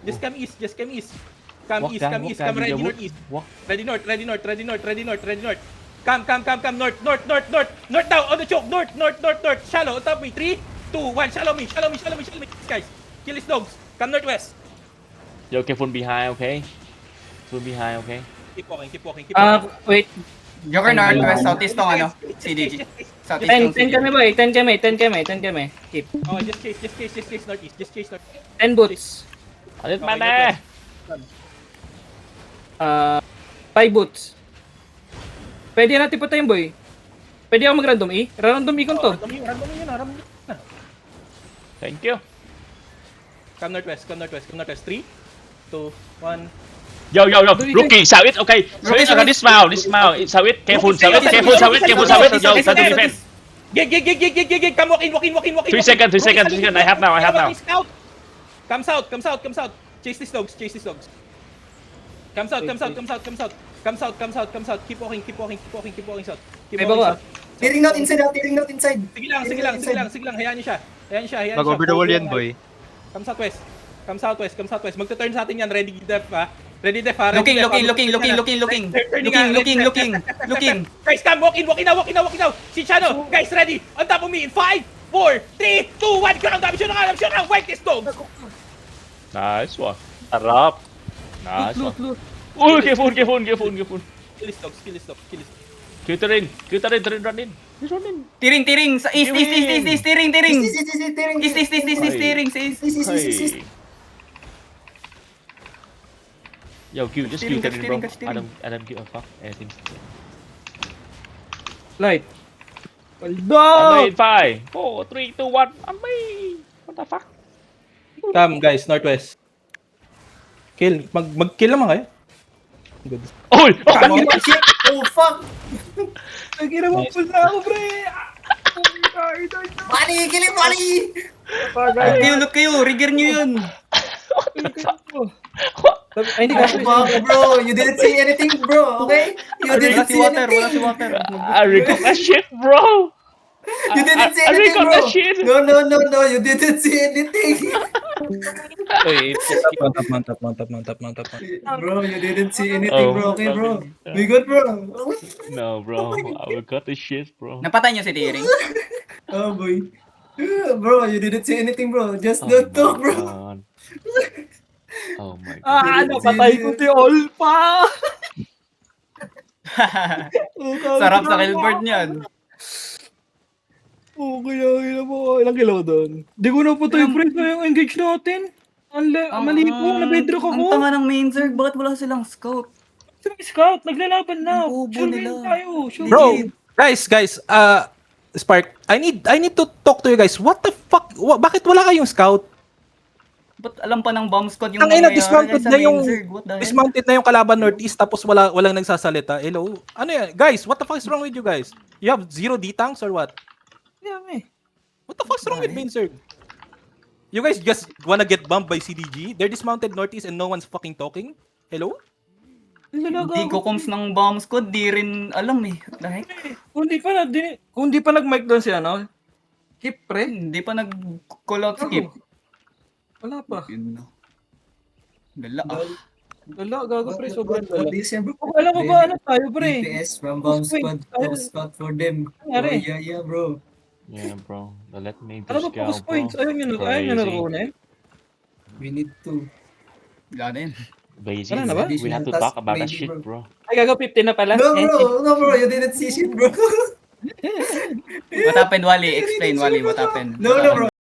Just come east, just come east. Come Walk east, down, come walk east, down, come ready Gideon, northeast. walk. Ready north, ready north, ready north, ready north, ready north. Come north, north now, on the choke, north, shallow, on top of me, 3, 2, 1, shallow me, guys, kill his dogs, come northwest. Yo, careful behind, okay? Careful behind, okay? Keep walking, keep walking, keep walking. Wait. Joker Northwest, Ayun. Southeast tong ano, CDG. Southeast 10 tong CDG. kami boy, 10 kami. Keep. Oh, just chase northeast, just chase north. 10 boots. Alit Okay, mana? 5 boots. Pwede natin patayin boy. Pwede ako mag-random E? Random E ko to. Random yun, random yun. Thank you. Come northwest, 3, 2, 1. Yo, rookie, saw it, okay. Saw it, okay, dismount. Saw it, careful, saw it. Yo, that's the defense. Gig, come walk in. 3 seconds, I have now. Come south. Chase these dogs. Come south. Keep walking south. May bawa. Tearing not inside. Sige lang. Hayaan niyo siya. Mag-over the wall yan, boy. Come southwest. Magto-turn sa atin yan. Ready def ha. Looking. Guys, come, walk in now. Si Chano, guys, ready. On top of me in 5, 4, 3, 2, 1. Ground, I'm sure. Wipe this dog. Nice one. Sarap. Nice one. Loot. Uy, careful. Kill this dog. Kita rin, run in. He's running. Tiring sa east, tiring. East. Hey. Yo, Q, just Q Steering, bro. steering. I don't give a fuck. Anything. Light. Amay, 5, 4, 3, 2, 1. Amay. What the fuck? Come, guys, northwest. Kill. Mag-kill naman kayo. Good. Oy! Oh fuck! Nagkira mo full na ako, pre. Bali! Kill him, Bali! Look kayo, rigger nyo yun. Ay, hindi kasi. Fuck, bro! You didn't see anything, bro, okay? You didn't see Wala anything! si water. I regret that shit, bro. You didn't see I anything, regret bro! that shit. No, you didn't see anything! Mantap. Bro, you didn't see anything, Oh, bro, okay, bro? fucking- We good, bro? No, bro. I regret this shit, bro. Napatay nyo si Tiring. Oh, boy. Bro, you didn't see anything, bro. Just Oh don't talk, my bro. God. Oh my God. Napatay ko si Olpa. Sarap sa killboard niyan. Okay po. Ilang kilo doon? Di ko na po tayo, pre. Yung engage natin. Mali po. Na-bedrock Ang ako. tanga ng main zerg, bakit wala silang scout? Scout, naglalaban na. Ang bobo Sure nila. win tayo. Sure Bro, win. guys, Spark, I need to talk to you guys. What the fuck? Bakit wala kayong scout? Ba't alam pa ng bomb squad yung Ang ina, mangyayari dismounted sa na main yung zerg? What the hell? dismounted na yung kalaban northeast tapos walang nagsasalita. Hello? Ano yan? Guys, what the fuck is wrong with you guys? You have 0 D-tanks or what? Yeah, me. What the fuck's wrong with Vinsert? You guys just wanna get bumped by CDG? They're dismounted northeast and no one's fucking talking? Hello? Hindi ko coms ng bomb squad, di rin alam eh. What the heck? Kung di pa nag-mic doon si ano, Kip, pre. Hindi pa nag-call out skip. Wala pa. Yun na. Dala Wala, gago, pre. Sobrang dala. This yan, bro. Alam mo ba ano tayo, pre? DPS from Bomb Squad. Top scout for them. Nangyari? Oh, yeah, bro. Yeah, bro. Let me Ano just ba go, focus bro. points? Ayun yun na kukunin. We need to. Wala na yun. Basic. Wala na ba? We have to talk about that shit, bro. Ay, gago, 15 na pala. No, bro. You didn't see shit, bro. What happened, Wally? Explain, Wally, what happened? No, bro.